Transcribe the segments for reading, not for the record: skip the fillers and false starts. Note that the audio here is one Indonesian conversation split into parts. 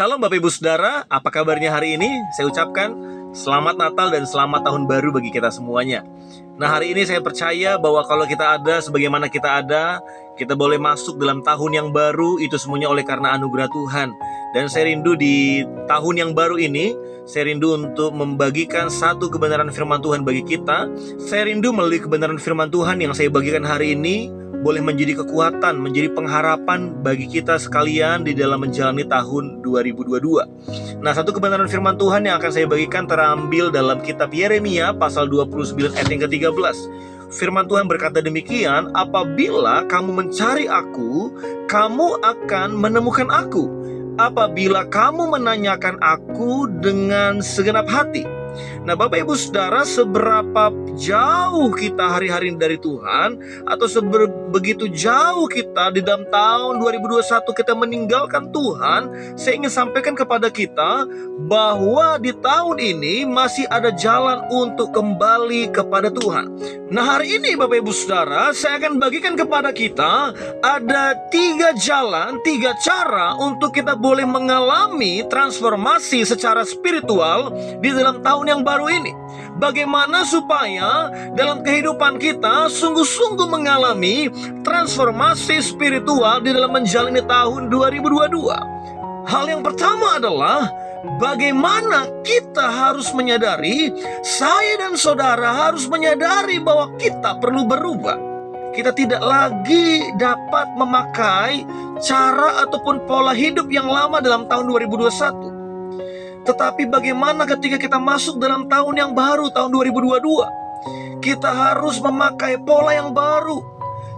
Shalom Bapak Ibu Saudara, apa kabarnya hari ini? Saya ucapkan selamat Natal dan selamat Tahun Baru bagi kita semuanya. Nah, hari ini saya percaya bahwa kalau kita ada sebagaimana kita ada, kita boleh masuk dalam tahun yang baru, itu semuanya oleh karena anugerah Tuhan. Dan saya rindu di tahun yang baru ini, saya rindu untuk membagikan satu kebenaran firman Tuhan bagi kita. Saya rindu melalui kebenaran firman Tuhan yang saya bagikan hari ini boleh menjadi kekuatan, menjadi pengharapan bagi kita sekalian di dalam menjalani tahun 2022. Nah, satu kebenaran firman Tuhan yang akan saya bagikan terambil dalam kitab Yeremia pasal 29 ayat yang ke-13. Firman Tuhan berkata demikian, apabila kamu mencari aku, kamu akan menemukan aku. Apabila kamu menanyakan aku dengan segenap hati. Nah, Bapak Ibu Saudara, seberapa jauh kita hari-hari dari Tuhan, atau begitu jauh kita di dalam tahun 2021 kita meninggalkan Tuhan, saya ingin sampaikan kepada kita bahwa di tahun ini masih ada jalan untuk kembali kepada Tuhan. Nah, hari ini Bapak Ibu Saudara, saya akan bagikan kepada kita ada 3 jalan, 3 cara untuk kita boleh mengalami transformasi secara spiritual di dalam tahun yang baru ini. Bagaimana supaya dalam kehidupan kita sungguh-sungguh mengalami transformasi spiritual di dalam menjalani tahun 2022. Hal yang pertama adalah bagaimana kita harus menyadari, saya dan saudara harus menyadari bahwa kita perlu berubah. Kita tidak lagi dapat memakai cara ataupun pola hidup yang lama dalam tahun 2021. Tetapi bagaimana ketika kita masuk dalam tahun yang baru, tahun 2022, kita harus memakai pola yang baru,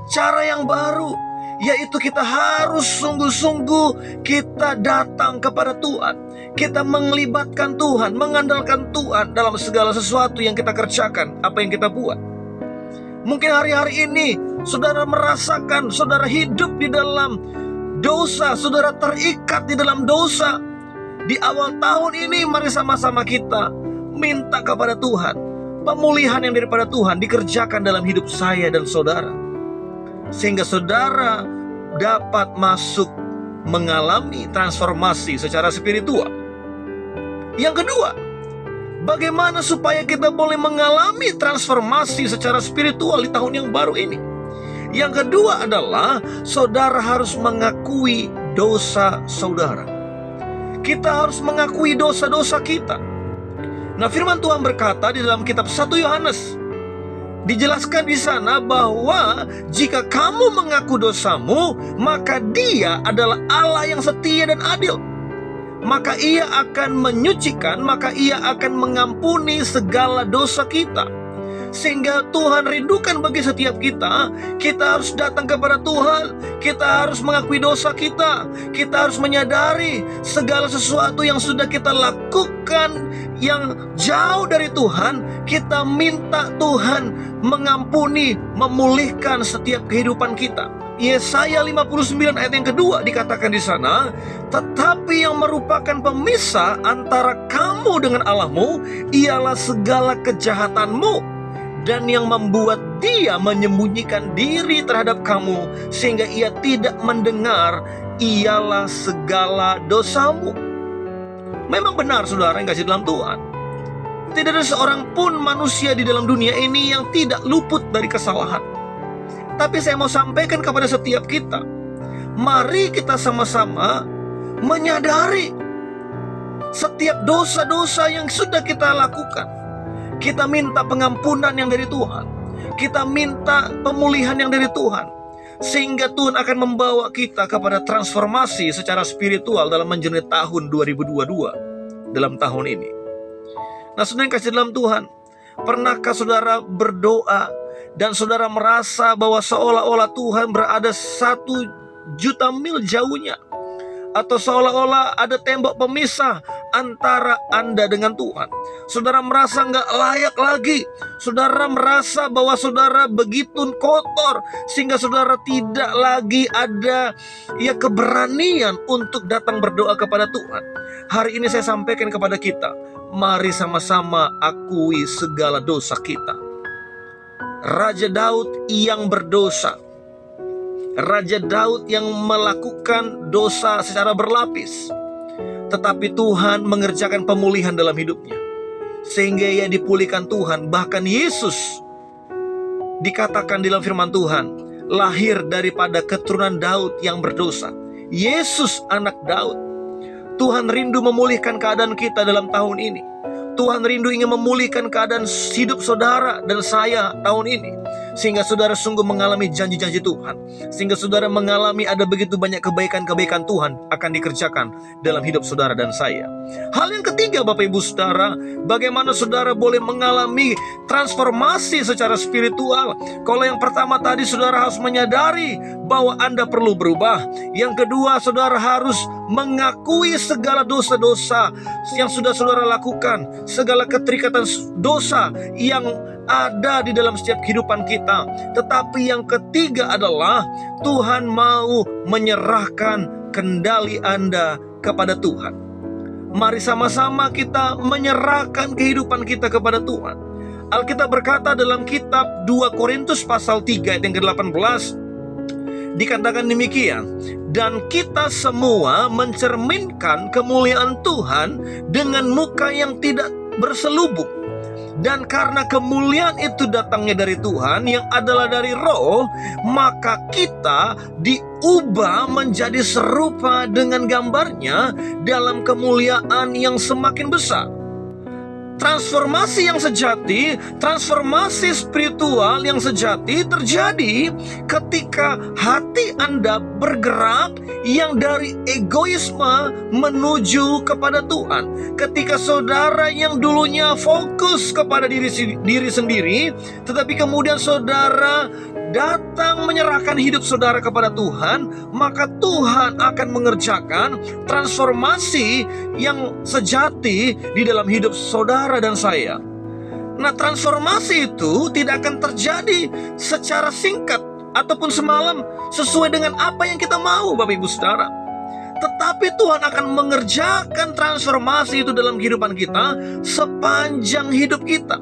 cara yang baru, yaitu kita harus sungguh-sungguh kita datang kepada Tuhan. Kita melibatkan Tuhan, mengandalkan Tuhan dalam segala sesuatu yang kita kerjakan, apa yang kita buat. Mungkin hari-hari ini saudara merasakan saudara hidup di dalam dosa, saudara terikat di dalam dosa. Di awal tahun ini mari sama-sama kita minta kepada Tuhan pemulihan yang daripada Tuhan dikerjakan dalam hidup saya dan saudara, sehingga saudara dapat masuk mengalami transformasi secara spiritual. Yang kedua, bagaimana supaya kita boleh mengalami transformasi secara spiritual di tahun yang baru ini? Yang kedua adalah saudara harus mengakui dosa saudara. Kita harus mengakui dosa-dosa kita. Nah, firman Tuhan berkata di dalam kitab 1 Yohanes, dijelaskan di sana bahwa jika kamu mengaku dosamu, maka Dia adalah Allah yang setia dan adil. Maka Ia akan menyucikan, maka Ia akan mengampuni segala dosa kita. Sehingga Tuhan rindukan bagi setiap kita, kita harus datang kepada Tuhan, kita harus mengakui dosa kita, kita harus menyadari segala sesuatu yang sudah kita lakukan yang jauh dari Tuhan. Kita minta Tuhan mengampuni, memulihkan setiap kehidupan kita. Yesaya 59 ayat yang kedua dikatakan di sana, tetapi yang merupakan pemisah antara kamu dengan Allahmu ialah segala kejahatanmu, dan yang membuat Dia menyembunyikan diri terhadap kamu sehingga Ia tidak mendengar ialah segala dosamu. Memang benar saudara yang kasih dalam Tuhan, tidak ada seorang pun manusia di dalam dunia ini yang tidak luput dari kesalahan. Tapi saya mau sampaikan kepada setiap kita, mari kita sama-sama menyadari setiap dosa-dosa yang sudah kita lakukan. Kita minta pengampunan yang dari Tuhan, kita minta pemulihan yang dari Tuhan, sehingga Tuhan akan membawa kita kepada transformasi secara spiritual dalam menjalani tahun 2022 dalam tahun ini. Nah, saudara yang kasih dalam Tuhan, pernahkah saudara berdoa dan saudara merasa bahwa seolah-olah Tuhan berada 1.000.000 mil jauhnya, atau seolah-olah ada tembok pemisah antara Anda dengan Tuhan? Saudara merasa nggak layak lagi. Saudara merasa bahwa saudara begitu kotor sehingga saudara tidak lagi ada keberanian untuk datang berdoa kepada Tuhan. Hari ini saya sampaikan kepada kita, mari sama-sama akui segala dosa kita. Raja Daud yang berdosa, Raja Daud yang melakukan dosa secara berlapis, tetapi Tuhan mengerjakan pemulihan dalam hidupnya, sehingga ia dipulihkan Tuhan. Bahkan Yesus dikatakan dalam firman Tuhan, lahir daripada keturunan Daud yang berdosa. Yesus anak Daud. Tuhan rindu memulihkan keadaan kita dalam tahun ini. Tuhan rindu ingin memulihkan keadaan hidup saudara dan saya tahun ini, sehingga saudara sungguh mengalami janji-janji Tuhan, sehingga saudara mengalami ada begitu banyak kebaikan-kebaikan Tuhan akan dikerjakan dalam hidup saudara dan saya. Hal yang ketiga, Bapak Ibu Saudara, bagaimana saudara boleh mengalami transformasi secara spiritual. Kalau yang pertama tadi, saudara harus menyadari bahwa Anda perlu berubah. Yang kedua, saudara harus mengakui segala dosa-dosa yang sudah saudara lakukan, segala keterikatan dosa yang ada di dalam setiap kehidupan kita. Tetapi yang ketiga adalah Tuhan mau menyerahkan kendali Anda kepada Tuhan. Mari sama-sama kita menyerahkan kehidupan kita kepada Tuhan. Alkitab berkata dalam kitab 2 Korintus pasal 3 ayat yang ke-18, dikatakan demikian, dan kita semua mencerminkan kemuliaan Tuhan dengan muka yang tidak berselubung. Dan karena kemuliaan itu datangnya dari Tuhan yang adalah dari Roh, maka kita diubah menjadi serupa dengan gambarnya dalam kemuliaan yang semakin besar. Transformasi yang sejati, transformasi spiritual yang sejati terjadi ketika hati Anda bergerak yang dari egoisme menuju kepada Tuhan. Ketika saudara yang dulunya fokus kepada diri sendiri, tetapi kemudian saudara datang menyerahkan hidup saudara kepada Tuhan, maka Tuhan akan mengerjakan transformasi yang sejati di dalam hidup saudara dan saya. Nah, transformasi itu tidak akan terjadi secara singkat ataupun semalam sesuai dengan apa yang kita mau, Bapak Ibu Saudara. Tetapi Tuhan akan mengerjakan transformasi itu dalam kehidupan kita sepanjang hidup kita.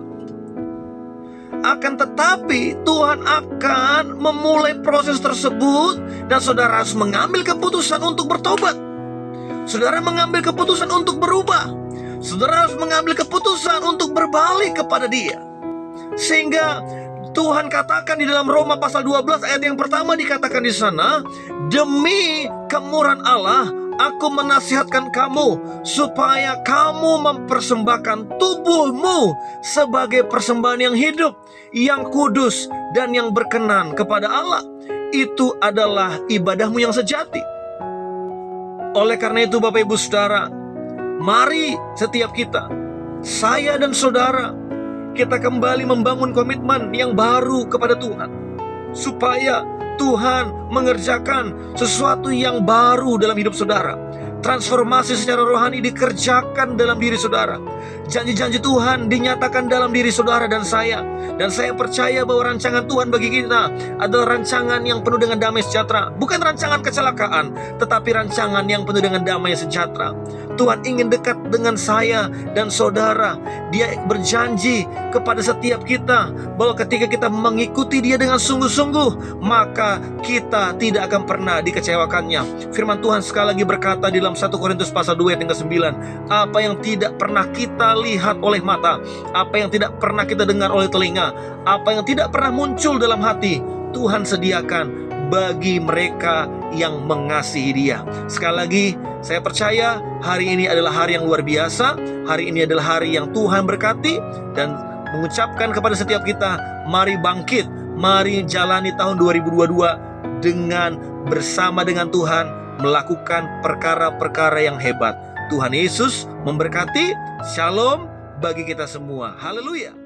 Akan tetapi Tuhan akan memulai proses tersebut, dan saudara harus mengambil keputusan untuk bertobat. Saudara mengambil keputusan untuk berubah. Saudara harus mengambil keputusan untuk berbalik kepada Dia. Sehingga Tuhan katakan di dalam Roma pasal 12 ayat yang pertama, dikatakan di sana, demi kemurahan Allah aku menasihatkan kamu supaya kamu mempersembahkan tubuhmu sebagai persembahan yang hidup, yang kudus, dan yang berkenan kepada Allah. Itu adalah ibadahmu yang sejati. Oleh karena itu, Bapak Ibu Saudara, mari setiap kita, saya dan saudara, kita kembali membangun komitmen yang baru kepada Tuhan, supaya Tuhan mengerjakan sesuatu yang baru dalam hidup saudara. Transformasi secara rohani dikerjakan dalam diri saudara. Janji-janji Tuhan dinyatakan dalam diri saudara dan saya. Dan saya percaya bahwa rancangan Tuhan bagi kita adalah rancangan yang penuh dengan damai sejahtera. Bukan rancangan kecelakaan, tetapi rancangan yang penuh dengan damai sejahtera. Tuhan ingin dekat dengan saya dan saudara. Dia berjanji kepada setiap kita bahwa ketika kita mengikuti Dia dengan sungguh-sungguh, maka kita tidak akan pernah dikecewakannya. Firman Tuhan sekali lagi berkata di dalam 1 Korintus pasal 2 ayat yang ke-9, apa yang tidak pernah kita lihat oleh mata, apa yang tidak pernah kita dengar oleh telinga, apa yang tidak pernah muncul dalam hati, Tuhan sediakan bagi mereka yang mengasihi Dia. Sekali lagi, saya percaya hari ini adalah hari yang luar biasa. Hari ini adalah hari yang Tuhan berkati, dan mengucapkan kepada setiap kita, mari bangkit, mari jalani tahun 2022 dengan bersama dengan Tuhan, melakukan perkara-perkara yang hebat. Tuhan Yesus memberkati. Shalom bagi kita semua. Haleluya.